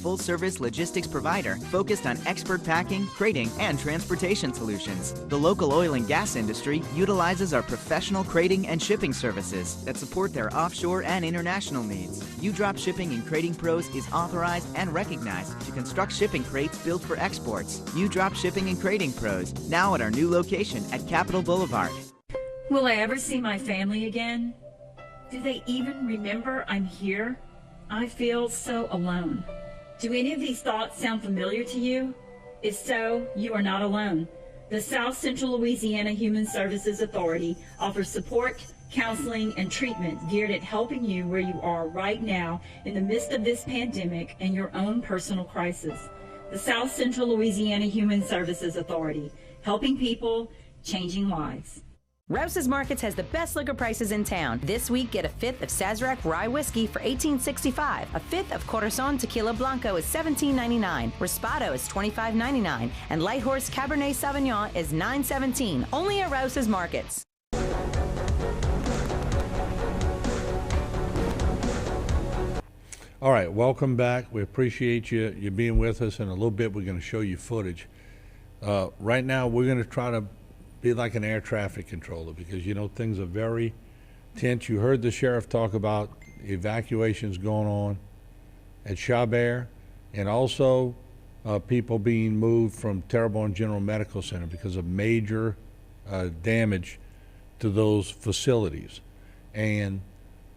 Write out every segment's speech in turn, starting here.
full-service logistics provider focused on expert packing, crating, and transportation solutions. The local oil and gas industry utilizes our professional crating and shipping services that support their offshore and international needs. U-Drop Shipping and Crating Pros is authorized and recognized to construct shipping crates built for exports. U-Drop Shipping and Crating Pros, now at our new location at Capitol Boulevard. Will I ever see my family again? Do they even remember I'm here? I feel so alone. Do any of these thoughts sound familiar to you? If so, you are not alone. The South Central Louisiana Human Services Authority offers support, counseling, and treatment geared at helping you where you are right now in the midst of this pandemic and your own personal crisis. The South Central Louisiana Human Services Authority, helping people, changing lives. Rouse's Markets has the best liquor prices in town. This week, get a fifth of Sazerac Rye Whiskey for $18.65. A fifth of Corazon Tequila Blanco is $17.99. Respado is $25.99. And Light Horse Cabernet Sauvignon is $9.17. Only at Rouse's Markets. All right, welcome back. We appreciate you being with us. In a little bit, we're going to show you footage. Right now, we're going to try to be like an air traffic controller because, you know, things are very tense. You heard the sheriff talk about evacuations going on at Chabert and also people being moved from Terrebonne General Medical Center because of major damage to those facilities. And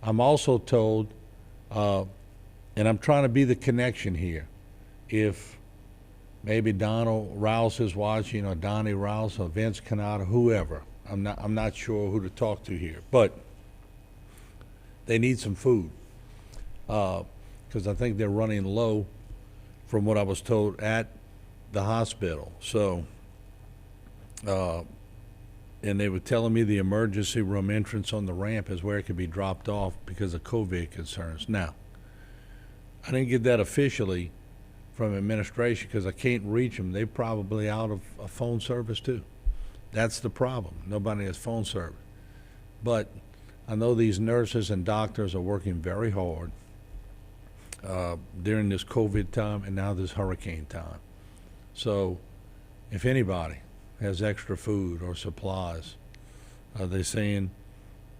I'm also told, and I'm trying to be the connection here, if maybe Donald Rouse is watching, or Donnie Rouse, or Vince Canada, whoever. I'm not sure who to talk to here, but they need some food because I think they're running low, from what I was told, at the hospital. So, and they were telling me the emergency room entrance on the ramp is where it could be dropped off because of COVID concerns. Now, I didn't get that officially from administration because I can't reach them. They're probably out of a phone service too. That's the problem. Nobody has phone service. But I know these nurses and doctors are working very hard during this COVID time and now this hurricane time. So if anybody has extra food or supplies, they're saying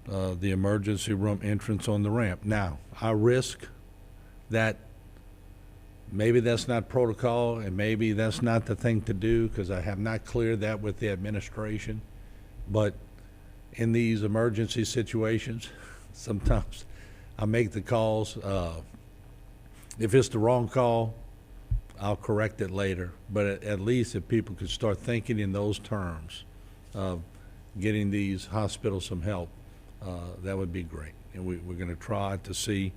the emergency room entrance on the ramp. Now, I risk that maybe that's not protocol and maybe that's not the thing to do because I have not cleared that with the administration. But in these emergency situations, sometimes I make the calls. If it's the wrong call, I'll correct it later. But at least if people could start thinking in those terms of getting these hospitals some help, that would be great. And we're going to try to see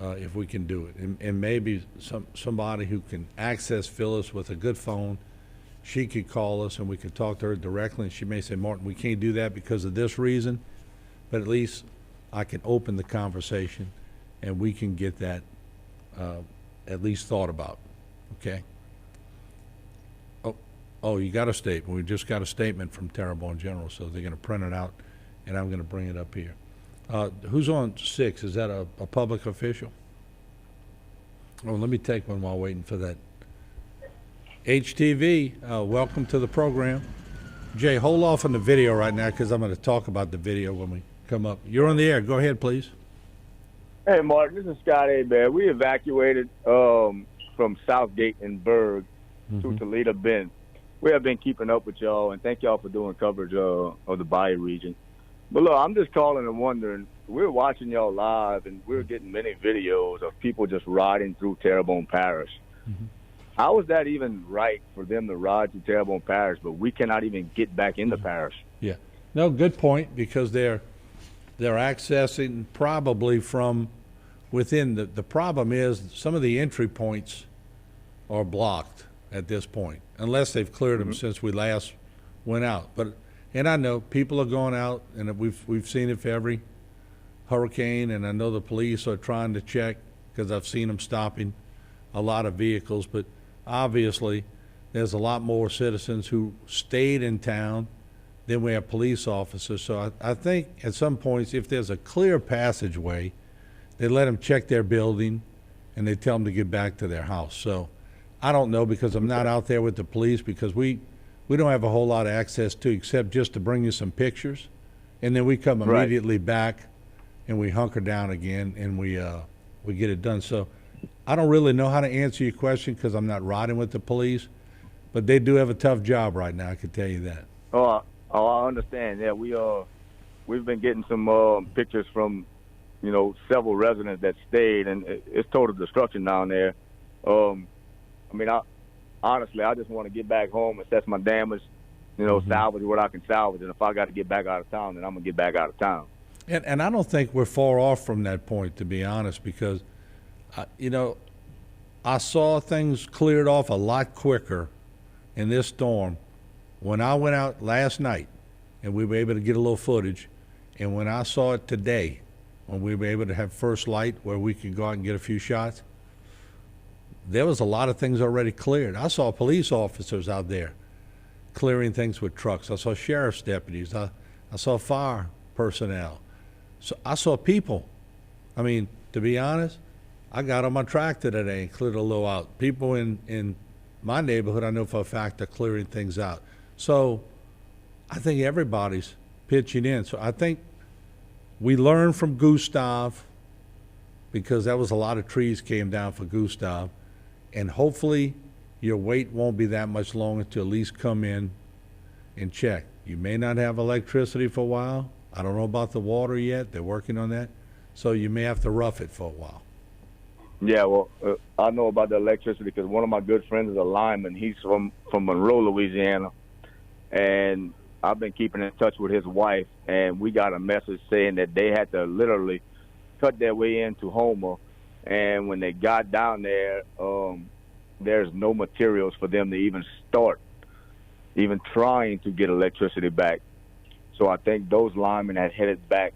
if we can do it. And maybe somebody who can access Phyllis with a good phone, she could call us and we could talk to her directly. And she may say, Martin, we can't do that because of this reason, but at least I can open the conversation and we can get that at least thought about, okay? Oh, you got a statement. We just got a statement from Terrebonne General, so they're going to print it out and I'm going to bring it up here. Who's on 6? Is that a public official? Oh, let me take one while waiting for that. HTV, welcome to the program. Jay, hold off on the video right now because I'm going to talk about the video when we come up. You're on the air. Go ahead, please. Hey, Martin, this is Scott A. Bear. We evacuated from Southgate and Berg to Toledo Bend. We have been keeping up with y'all, and thank y'all for doing coverage of the Bayou region. But look, I'm just calling and wondering, we're watching y'all live, and we're getting many videos of people just riding through Terrebonne Parish. How is that even right for them to ride through Terrebonne Parish, but we cannot even get back in the parish? Yeah. No, good point, because they're accessing probably from within. The problem is some of the entry points are blocked at this point, unless they've cleared them since we last went out. And I know people are going out, and we've seen it for every hurricane, and I know the police are trying to check because I've seen them stopping a lot of vehicles, but obviously there's a lot more citizens who stayed in town than we have police officers. So I think at some points, if there's a clear passageway, they let them check their building and they tell them to get back to their house. So I don't know, because I'm not out there with the police, because we don't have a whole lot of access to, except just to bring you some pictures, and then we come immediately back and we hunker down again and we get it done. So I don't really know how to answer your question because I'm not riding with the police, but they do have a tough job right now, I can tell you that. Oh, I understand. Yeah, we've been getting some pictures from, several residents that stayed, and it's total destruction down there. Honestly, I just want to get back home, assess my damage, salvage what I can salvage, and if I got to get back out of town, then I'm gonna get back out of town. And I don't think we're far off from that point, to be honest, because, I saw things cleared off a lot quicker in this storm when I went out last night and we were able to get a little footage, and when I saw it today, when we were able to have first light where we could go out and get a few shots, there was a lot of things already cleared. I saw police officers out there clearing things with trucks. I saw sheriff's deputies. I saw fire personnel. So I saw people. I mean, to be honest, I got on my tractor today and cleared a little out. People in my neighborhood, I know for a fact, are clearing things out. So I think everybody's pitching in. So I think we learned from Gustav, because that was a lot of trees came down for Gustav, and hopefully your wait won't be that much longer to at least come in and check. You may not have electricity for a while. I don't know about the water yet. They're working on that. So you may have to rough it for a while. Yeah, well, I know about the electricity because one of my good friends is a lineman. He's from Monroe, Louisiana, and I've been keeping in touch with his wife, and we got a message saying that they had to literally cut their way into Homer, and when they got down there, there's no materials for them to even start, even trying to get electricity back. So I think those linemen had headed back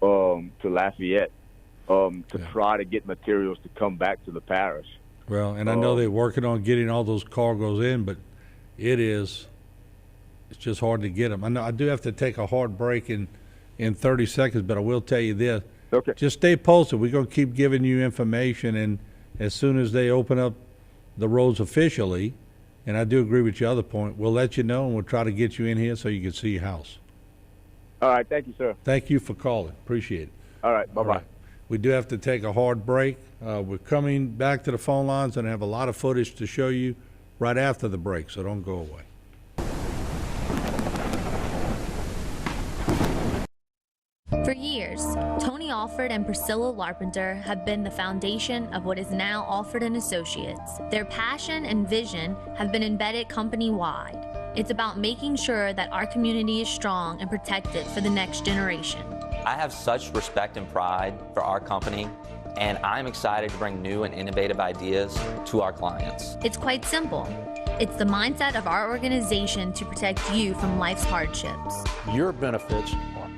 to Lafayette to try to get materials to come back to the parish. Well, and I know they're working on getting all those cargoes in, but it's just hard to get them. I know I do have to take a hard break in 30 seconds, but I will tell you this. Okay. Just stay posted. We're going to keep giving you information, and as soon as they open up the roads officially, and I do agree with your other point, we'll let you know, and we'll try to get you in here so you can see your house. All right. Thank you, sir. Thank you for calling. Appreciate it. All right. Bye-bye. All right. We do have to take a hard break. We're coming back to the phone lines and have a lot of footage to show you right after the break, so don't go away. For years, Tony Alford and Priscilla Larpenter have been the foundation of what is now Alford & Associates. Their passion and vision have been embedded company-wide. It's about making sure that our community is strong and protected for the next generation. I have such respect and pride for our company, and I'm excited to bring new and innovative ideas to our clients. It's quite simple. It's the mindset of our organization to protect you from life's hardships. Your benefits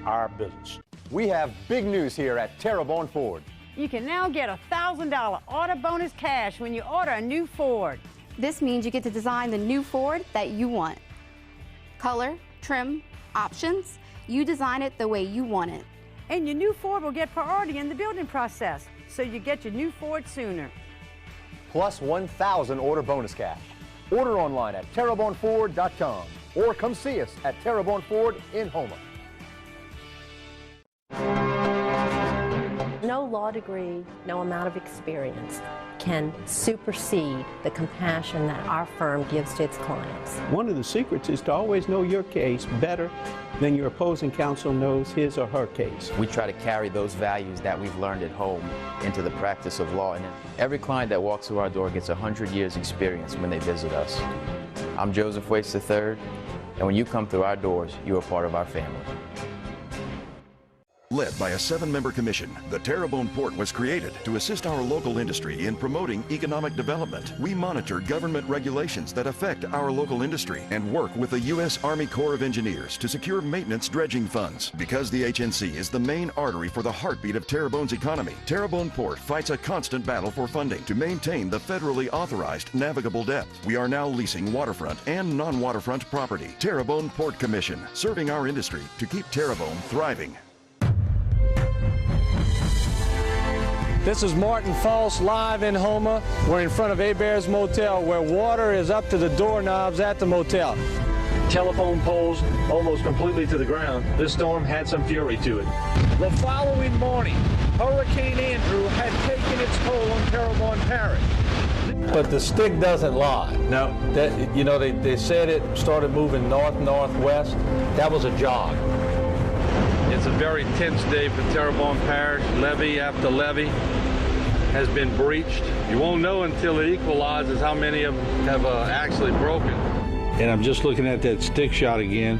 are our business. We have big news here at Terrebonne Ford. You can now get a $1,000 auto bonus cash when you order a new Ford. This means you get to design the new Ford that you want. Color, trim, options, you design it the way you want it. And your new Ford will get priority in the building process, so you get your new Ford sooner. Plus 1,000 order bonus cash. Order online at terrebonneford.com or come see us at Terrebonne Ford in Homer. No law degree, no amount of experience can supersede the compassion that our firm gives to its clients. One of the secrets is to always know your case better than your opposing counsel knows his or her case. We try to carry those values that we've learned at home into the practice of law. And every client that walks through our door gets 100 years experience when they visit us. I'm Joseph Waits III, and when you come through our doors, you are part of our family. Led by a 7-member commission, the Terrebonne Port was created to assist our local industry in promoting economic development. We monitor government regulations that affect our local industry and work with the U.S. Army Corps of Engineers to secure maintenance dredging funds. Because the HNC is the main artery for the heartbeat of Terrebonne's economy, Terrebonne Port fights a constant battle for funding to maintain the federally authorized navigable depth. We are now leasing waterfront and non-waterfront property. Terrebonne Port Commission, serving our industry to keep Terrebonne thriving. This is Martin False live in Houma. We're in front of Hebert's Motel where water is up to the doorknobs at the motel. Telephone poles almost completely to the ground. This storm had some fury to it. The following morning, Hurricane Andrew had taken its toll on Terrebonne Parish. But the stick doesn't lie. No. That, you know, they said it started moving north-northwest. That was a jog. It's a very tense day for Terrebonne Parish. Levee after levee has been breached. You won't know until it equalizes how many of them have actually broken. And I'm just looking at that stick shot again.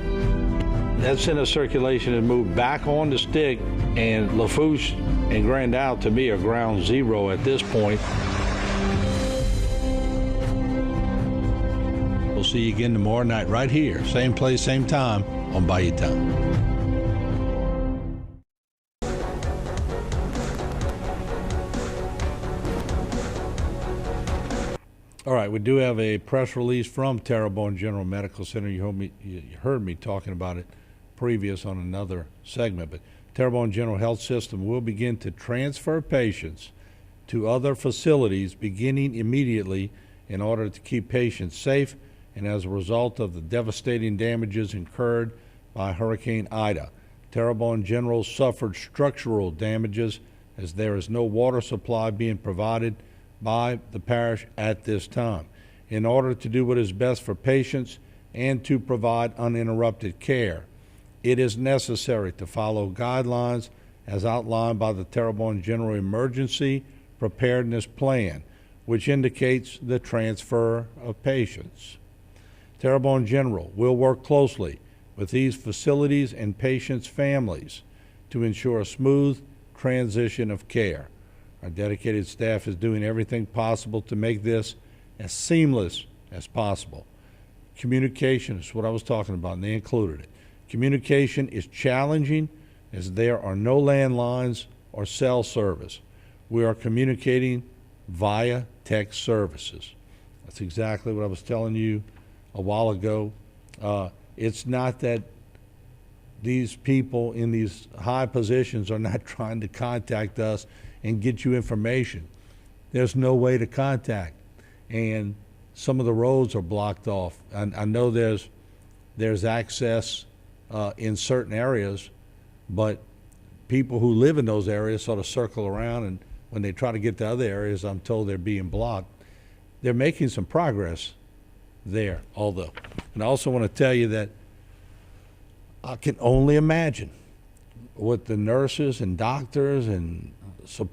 That center circulation has moved back on the stick, and Lafourche and Grand Isle to me are ground zero at this point. We'll see you again tomorrow night right here, same place, same time on Bayou Time. All right, we do have a press release from Terrebonne General Medical Center. You heard me talking about it previous on another segment, but Terrebonne General Health System will begin to transfer patients to other facilities beginning immediately in order to keep patients safe and as a result of the devastating damages incurred by Hurricane Ida. Terrebonne General suffered structural damages as there is no water supply being provided by the parish at this time. In order to do what is best for patients and to provide uninterrupted care, it is necessary to follow guidelines as outlined by the Terrebonne General Emergency Preparedness Plan, which indicates the transfer of patients. Terrebonne General will work closely with these facilities and patients' families to ensure a smooth transition of care. Our dedicated staff is doing everything possible to make this as seamless as possible. Communication is what I was talking about, and they included it. Communication is challenging as there are no landlines or cell service. We are communicating via text services. That's exactly what I was telling you a while ago. It's not that these people in these high positions are not trying to contact us and get you information. There's no way to contact, and some of the roads are blocked off. I know there's access in certain areas, but people who live in those areas sort of circle around, and when they try to get to other areas, I'm told they're being blocked. They're making some progress there, although. And I also want to tell you that I can only imagine what the nurses and doctors and support